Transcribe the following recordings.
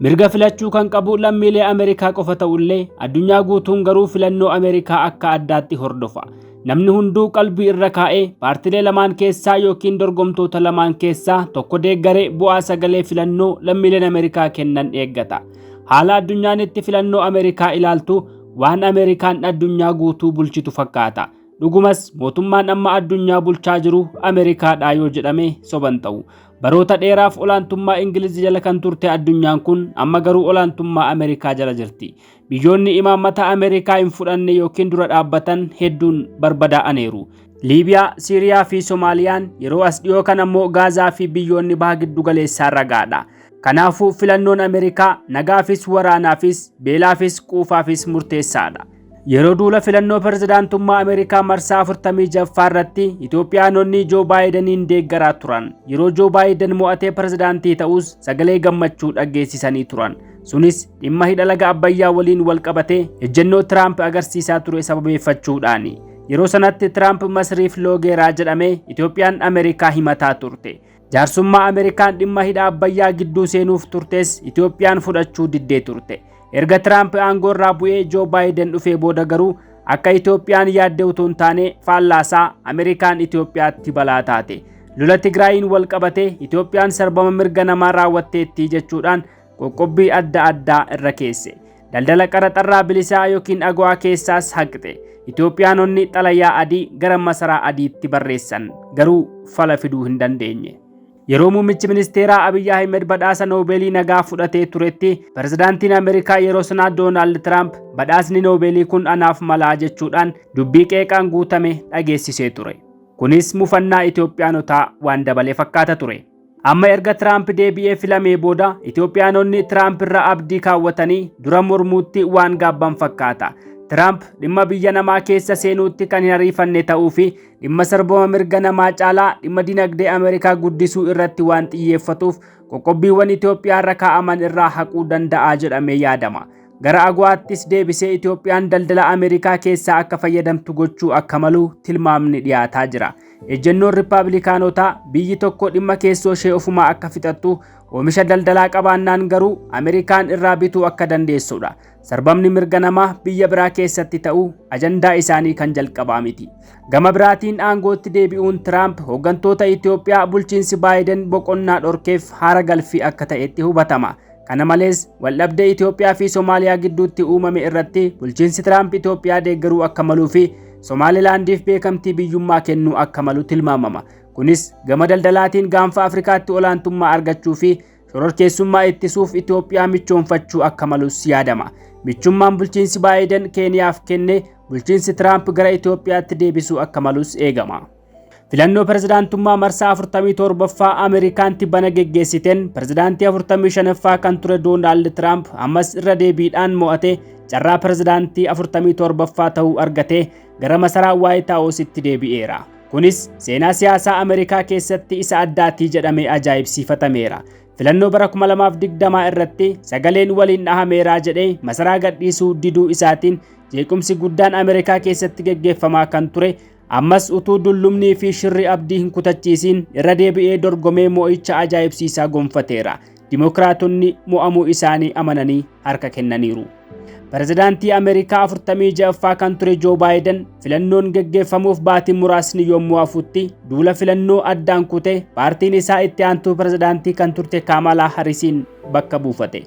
Mirga filachuu kan qabu lammiilee Ameerikaa qofa ta'ullee addunyaa guutuun garuu filannoo Ameerikaa akka addaatti hordofa. Namni hunduu qalbii irra kaa'ee paartilee lamaan keessaa yookiin dorgomtoota lamaan keessaa tokko deeggaree bu'aa sagalee filannoo lammiileen Ameerikaa kennan eeggata. Haala addunyaan itti filannoo Ameerikaa ilaaltu waan Ameerikaan addunyaa guutuu bulchitu fakkaata. Dhugumas mootummaan amma addunyaa bulchaa jiru Ameerikaadha yoo jedhame soban ta'u. Baroota dheeraaf olaantummaa Ingiliz jala kan turte addunyaan kun amma garuu olaantummaa Ameerikaa jala jirti. Biyyoonni imaammata Ameerikaa hin fudhanne yookiin dura dhaabbatan hedduun barbadaa'aniiru. Liibiyaa, Siiriyaa fi Soomaaliyaan yeroo as dhiyoo kan ammoo Gaazaa fi biyyoonni baha giddu galeessaa ragaadha. Kanaafuu filannoon Ameerikaa nagaafis waraanaafis beelaafis quufaafis murteessaadha. Yeroo duula filannoo pirezidaantummaa Ameerikaa marsaa 46 irratti Itoophiyaanonni Joo Baayidaniin deeggaraa turan. Yeroo Joo Baayidan mo'atee pirezidaantii ta'us sagalee gammachuu dhageessisanii turan. Sunis dhimma hidha laga Abbayyaa waliin wal qabatee ejjennoo Tiraamp agarsiisaa ture sababeeffachuudhaani. Yeroo sanatti Tiraamp Masriif loogeeraa jedhamee Itoophiyaan Ameerikaa himataa turte. Jaarsummaa Ameerikaan dhimma hidha Abbayyaa gidduu seenuuf turtes Itoophiyaan fudhachuu diddee turte. Erga Tiraamp aangoorraa bu'ee Joo Baayiden dhufee booda garuu akka Itoophiyaan yaadde utuu hin taane faallaasaa Ameerikaan Itoophiyaatti balaa taate. Lola Tigraayiin wal qabatee Itoophiyaan sarbama mirga namaa raawwatteetti jechuudhaan qoqqobbii adda addaa irra keesse. Daldala qaraxarraa bilisaa yookiin agawaa keessaas haqxe. Itoophiyaanonni xalayaa adii gara masaraa adiitti barreessan garuu fala fiduu hin dandeenye. Yeroo muummichi ministeeraa Abiy Ahmed badhaasa Noobeelii nagaa fudhatee turetti pirezidaantiin Ameerikaa yeroo sanaa Doonaald Tiraamp badhaasni Noobeelii kun anaaf malaa jechuudhaan dubbii qeeqaan guutame dhageessisee ture. Kunis mufannaa Itoophiyaanotaa waan dabalee fakkaata ture. Amma erga Tiraamp deebi'ee filamee booda Itoophiyaanonni Tiraamp irra abdii kaawwatanii dura mormuutti waan gaabban fakkaata. Tiraamp dhimma biyya namaa keessa seenuutti kan hin ariifanne ta'uu fi dhimma sarbama mirga namaa caalaa dhimma dinagdee Ameerikaa guddisuu irratti waan xiyyeeffatuuf qoqqobbiiwwan Itoophiyaa irra kaa'aman irraa haquu danda'a jedhamee yaadama. Gara agawaattis deebisee Itoophiyaan daldala Ameerikaa keessaa akka fayyadamtu gochuu akka malu tilmaamni dhiyaataa jira. Ejjennoon Riippaabilikaanotaa biyyi tokko dhimma keessoo ishee ofumaa akka fixattu oomisha daldalaa qabaannaan garuu Ameerikaan irraa bituu akka dandeessudha. Sarbamni mirga namaa biyya biraa keessatti ta'uu ajandaa isaanii kan jalqabaa miti. Gama biraatiin aangootti deebi'uun Tiraamp hooggantoota Itoophiyaa bulchiinsi Baayiden boqonnaa dhorkeef haara galfii akka ta'etti hubatama. Kana malees waldhabdee Itoophiyaa fi Soomaaliyaa gidduutti uumame irratti bulchiinsi Tiraamp Itoophiyaa deeggaruu akka maluu fi Somaalilaandiif beekamtii biyyummaa kennuu akka malu tilmaamama. Kunis gama daldalaatiin gaanfa Afrikaatti olaantummaa argachuu fi shororkeessummaa ittisuuf Itoophiyaa michoonfachuu akka malus yaadama. Michummaan bulchiinsi Baayiden Keeniyaaf kenne bulchiinsi Tiraamp gara Itoophiyaatti deebisuu akka malus eegama. Filannoo pirezidaantummaa marsaa 47ffaa Ameerikaatti bana geggeessiteen pirezidaantii 45ffaa kan ture Doonaald Tiraamp ammas irra deebiidhaan mo'ate carraa pirezidaantii 47ffaa ta'uu argatee gara masaraa Waayit Haawusitti deebi'eera. Kunis seenaa siyaasaa Ameerikaa keessatti isa addaati jedhamee ajaa'ibsiifatameera. Filannoo bara 2020 irratti sagaleen waliin dhahameera jedhee masaraa gadhiisuu diduu isaatiin jeequmsi guddaan Ameerikaa keessatti geggeeffamaa kan ture ammas utuu dullumnii fi shirri abdii hin kutachiisiin irra deebi'ee dorgomee mo'icha ajaa'ibsiisaa gonfateera. Dimokiraatonni mo'amuu isaanii amananii harka kennaniiru. Pirezidaantii Ameerikaa 46ffaa kan ture Joo Baayiden filannoon geggeeffamuuf baatii muraasni yommuu hafutti duula filannoo addaan kutee paartiin isaa itti aantuu pirezidaantii kan turte Kamalaa Harisiin bakka buufate.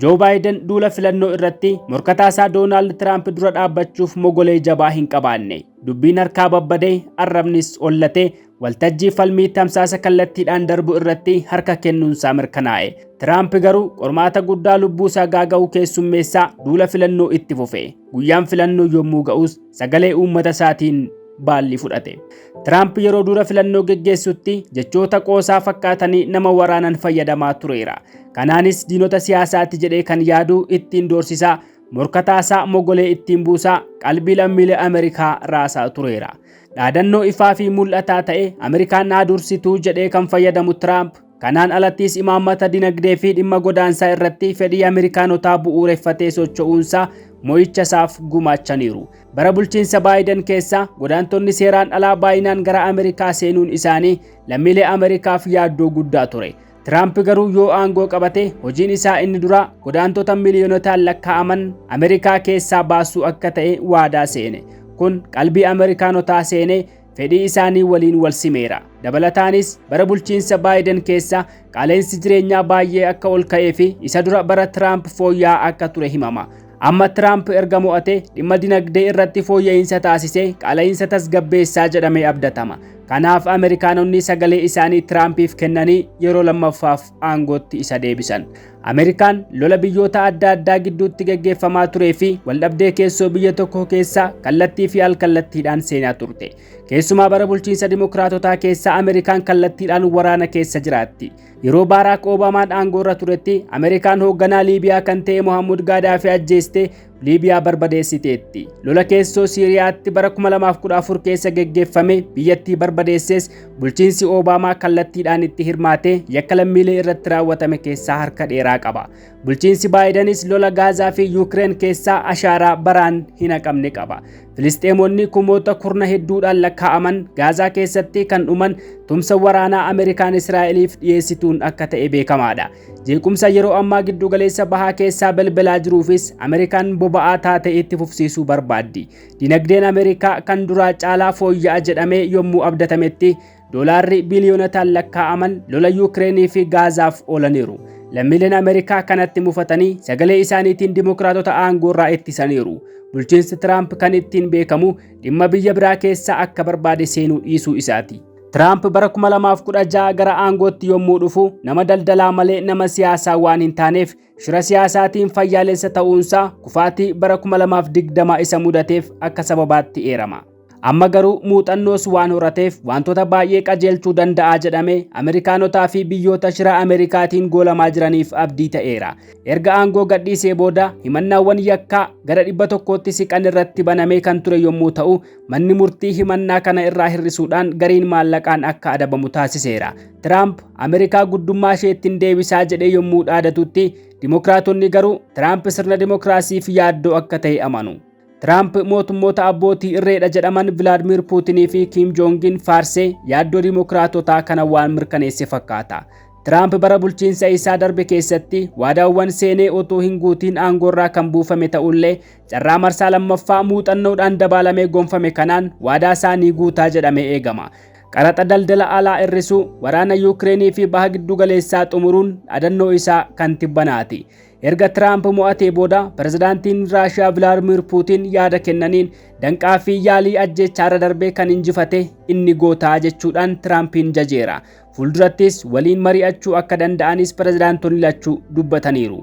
Joo Baayiden duula filannoo irratti morkataa isaa Doonaald Tiraamp dura dhaabbachuuf mogolee jabaa hin qabaanne. Dubbiin harkaa babbadee arrabnis ollatee waltajjii falmii tamsaasa kallattiidhaan darbu irratti harka kennuunsaa mirkanaa'e. Tiraamp garuu qormaata guddaa lubbuu isaa gaaga'uu keessummeessaa duula filannoo itti fufe. Guyyaan filannoo yommuu ga'us sagalee uummata isaatiin baalli fudhate. Tiraamp yeroo duula filannoo geggeessutti jechoota qoosaa fakkaatanii nama waraanan fayyadamaa tureera. Kanaanis diinota siyaasaatti jedhee kan yaadu ittiin doorsisaa morkataa isaa mogolee ittiin buusaa qalbii lammiilee Ameerikaa raasaa tureera. Dhaadannoo ifaa fi mul'ataa ta'e Ameerikaan naa dursituu jedhee kan fayyadamu Tiraamp kanaan alattis imaammata dinagdee fi dhimma godaansaa irratti fedhii Ameerikaanotaa bu'uureffatee socho'uunsaa mo'icha isaaf gumaachaniiru. Bara bulchiinsa Baayiden keessa godaantonni seeraan alaa baay'inaan gara Ameerikaa seenuun isaanii lammiilee Ameerikaaf yaaddoo guddaa ture. Tiraamp garuu yoo aangoo qabate hojiin isaa inni dura godaantota miiliyoonotaan lakkaa'aman Ameerikaa keessaa baasuu akka ta'e waadaa seene. Kun qalbii Ameerikaanotaa seenee fedhii isaanii waliin wal simeera. Dabalataanis bara bulchiinsa Baayiden keessa qaaleensi jireenyaa baay'ee akka ol ka'ee fi isa dura bara Tiraamp fooyya'aa akka ture himama. Amma Tiraamp erga mo'ate dhimma dinagdee irratti fooyya'insa taasisee qaala'insa tasgabbeessaa jedhamee abdatama. Kanaaf Ameerikaanonni sagalee isaanii Tiraampiif kennanii yeroo lammaffaaf aangootti isa deebisan. Ameerikaan lola biyyoota adda addaa gidduutti gaggeeffamaa turee fi waldhabdee keessoo biyya tokko keessa kallattii fi alkallattiidhaan seenaa turte. Keessumaa bara bulchiinsa Dimokiraatotaa keessa Ameerikaan kallattiidhaan waraana keessa jiraatti. Yeroo Baaraak Obaamaan aangoo irra turetti Ameerikaan hoogganaa Liibiyaa kan ta'e Mohammud Gaadaafi ajjeestee Liibiyaa barbadeessiteetti. Lola keessoo Siiriyaatti bara 2014 keessa gaggeeffame biyyattii barbadeessees bulchiinsi Obaamaa kallattiidhaan itti hirmaatee yakka lammiilee irratti raawwatame keessaa harka dheeraa qaba. Bulchiinsi Baayidenis lola Gaazaa fi Yuukireen keessaa ashaaraa baraan hin haqamne qaba. Filisxeemonni kumoota kurna hedduudhaan lakkaa'aman Gaazaa keessatti kan dhuman tumsa waraanaa Ameerikaan Israa'eliif dhiyeessituun akka ta'e beekamaadha. Jeequmsa yeroo ammaa giddu galeessa bahaa keessaa balbalaa jiruufis Ameerikaan boba'aa taatee itti fufsiisuu barbaaddi. Dinagdeen Ameerikaa kan duraa caalaa fooyya'a jedhamee yommuu abdatametti doolaarri biiliyoonotaan lakkaa'aman lola Yuukireenii fi Gaazaaf oolaniiru. Lammiileen Ameerikaa kanatti mufatanii sagalee isaaniitiin Dimokiraatota aangoo irraa ittisaniiru. Bulchiinsi Tiraamp kan ittiin beekamu dhimma biyya biraa keessa akka barbaade seenuu dhiisuu isaati. Tiraamp bara 2016 gara aangootti yommuu dhufu nama daldalaa malee nama siyaasaa waan hin taaneef shira siyaasaatiin fayyaalessa ta'uunsaa kufaatii bara 2020 isa mudateef akka sababaatti eerama. Amma garuu muuxannoos waan horateef wantoota baay'ee qajeelchuu danda'a jedhamee Ameerikaanotaa fi biyyoota shira Ameerikaatiin goolamaa jiraniif abdii ta'eera. Erga aangoo gadhiisee booda himannaawwan yakkaa gara 100tti siqan irratti banamee kan ture yommuu ta'u, manni murtii himannaa kana irraa hir'isuudhaan gariin maallaqaan akka adabamu taasiseera. Tiraamp Ameerikaa guddummaa isheettiin deebisaa jedhee yommuu dhaadatutti, Dimokiraatonni garuu Tiraamp sirna dimokiraasiif yaaddoo akka ta'e amanu. Tiraamp mootummoota abbootii irreedha jedhaman Vilaadimir Puutinii fi Kiim Joongin faarsee yaaddoo Dimokiraatotaa kana waan mirkaneesse fakkaata. Tiraamp bara bulchiinsa isaa darbe keessatti waadaawwan seenee otoo hin guutiin aangoorraa kan buufame ta'ullee carraa marsaa lammaffaa muuxannoodhaan dabalamee gonfame kanaan waadaa isaanii guutaa jedhamee eegama. Qaraxa daldala alaa hir'isuu, waraana Yuukireenii fi baha giddu galeessaa xumuruun dhaadannoo isaa kan tibbanaati. Erga Tiraamp mo'atee booda pirezidaantiin Raashiyaa Vilaadimir Puutiin yaada kennaniin danqaa fi yaalii ajjeechaarra darbee kan injifate inni gootaa jechuudhaan Tiraampiin jajeera. Fuuldurattis waliin mari'achuu akka danda'anis pirezidaantonni lachuu dubbataniiru.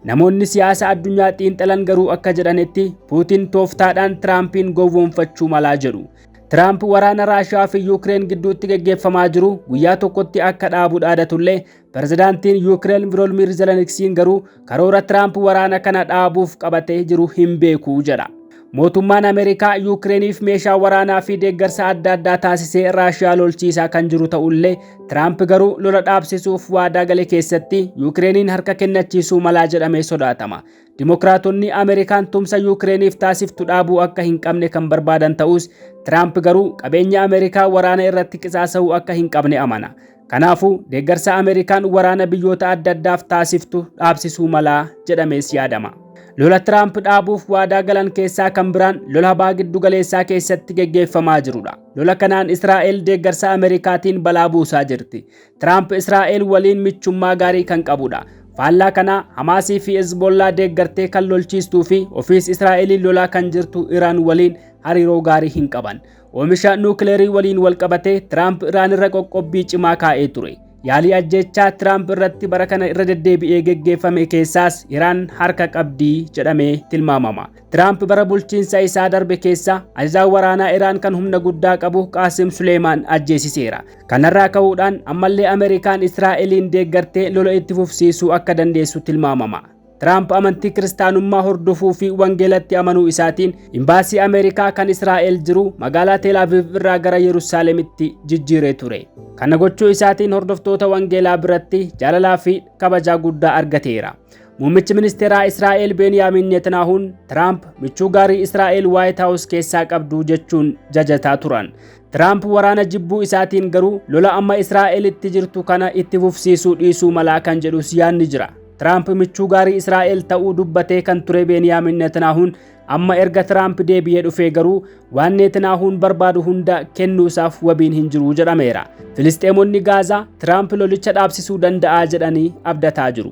Namoonni siyaasa addunyaa xiinxalan garuu akka jedhanitti Puutiin tooftaadhaan Tiraampiin gowwoomfachuu malaa jedhu. Tiraamp waraana Raashiyaa fi Yuukireen gidduutti gaggeeffamaa jiru guyyaa tokkotti akka dhaabu dhaadatullee pirezidaantiin Yuukireen Volodymyr Zeleniksiin garuu karoora Tiraamp waraana kana dhaabuuf qabatee jiru hin beeku jedha. Mootummaan Ameerikaa Yuukireeniif meeshaa waraanaa fi deeggarsa adda addaa taasisee Raashiyaa lolchiisaa kan jiru ta'ullee Tiraamp garuu lola dhaabsisuuf waadaa gale keessatti Yuukireeniin harka kennachiisuu malaa jedhamee sodaatama. Dimokiraatonni Ameerikaan tumsa Yuukireeniif taasiftu dhaabuu akka hin qabne kan barbaadan ta'us Tiraamp garuu qabeenya Ameerikaa waraana irratti qisaasa'uu akka hin qabne amana. Kanaafuu deeggarsa Ameerikaan waraana biyyoota adda addaaf taasiftu dhaabsisuu malaa jedhamees yaadama. Lola Tiraamp dhaabuuf waadaa galan keessaa kan biraan lola baha giddu galeessaa keessatti gaggeeffamaa jirudha. Lola kanaan Israa'el deeggarsa Ameerikaatiin balaa buusaa jirti. Tiraamp Israa'el waliin michummaa gaarii kan qabudha. Faallaa kana Hamaasii fi Hezbollaa deeggartee kan lolchiistuu fi ofiis Israa'eliin lolaa kan jirtu Iraan waliin hariiroo gaarii hin qaban. Oomisha nuukileerii waliin wal qabatee Tiraamp Iraan irra qoqqobbii cimaa kaa'ee ture. Yaalii ajjechaa Tiraamp irratti bara kana irra deddeebi'ee gaggeeffame keessaas Iraan harka qabdii jedhamee tilmaamama. Tiraamp bara bulchiinsa isaa darbe keessa ajajaa waraanaa Iraan kan humna guddaa qabu Qaasim Suleemaan ajjeesiseera. Kanarraa ka'uudhaan ammallee Ameerikaan Israa'eliin deeggartee lola itti fufsiisuu akka dandeessu tilmaamama. Tiraamp amantii kiristaanummaa hordofuu fi wangeelatti amanuu isaatiin imbaasii Ameerikaa kan Israa'el jiru magaalaa Teel Aviv irraa gara Yerusaalemitti jijjiiree ture. Kana gochuu isaatiin hordoftoota wangeelaa biratti jaalalaa fi kabajaa guddaa argateera. Muummichi ministeeraa Israa'el Beniyaamin Netanyahuun Tiraamp michuu gaarii Israa'el White House keessaa qabdu jechuun jajataa turan. Tiraamp waraana jibbuu isaatiin garuu lola amma Israa'elitti jirtu kana itti fufsiisuu dhiisuu malaa kan jedhus yaadni jira. Tiraamp michuu gaarii Israa'el ta'uu dubbatee kan ture Beniyaamin Netanyaahuun amma erga Tiraamp deebi'ee dhufee garuu waan Netanyaahuun barbaadu hunda kennuusaaf wabiin hin jiru jedhameera. Filisxeemonni Gaazaa Tiraamp lolicha dhaabsisuu danda'a jedhanii abdataa jiru.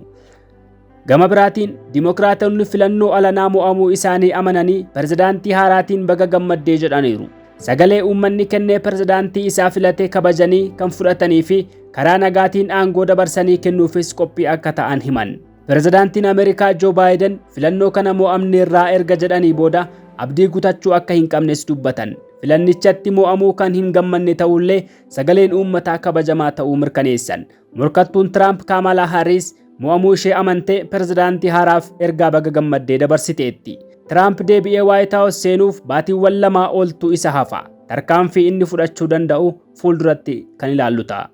Gama biraatiin Dimookiraatonni filannoo alanaa mo'amuu isaanii amananii pirezidaantii haaraatiin baga gammaddee jedhaniiru. Sagalee uummanni kennee pirezidaantii isaa filatee kabajanii kan fudhatanii fi karaa nagaatiin aangoo dabarsanii kennuufis qophii akka ta'an himan. Pirezidaantiin Ameerikaa Joo Baayiden filannoo kana mo'amneerraa erga jedhanii booda abdii kutachuu akka hin qabnes dubbatan. Filannichatti mo'amuu kan hin gammanne ta'ullee sagaleen uummataa kabajamaa ta'uu mirkaneessan. Morkattuun Tiraamp Kamala Harris mo'amuu ishee amantee pirezidaantii haaraaf ergaa baga gammaddee dabarsiteetti. Tiraamp deebi'ee White House seenuuf baatiiwwan 2 oltu isa hafa. Tarkaanfii inni fudhachuu danda'u fuulduratti kan ilaallu ta'a.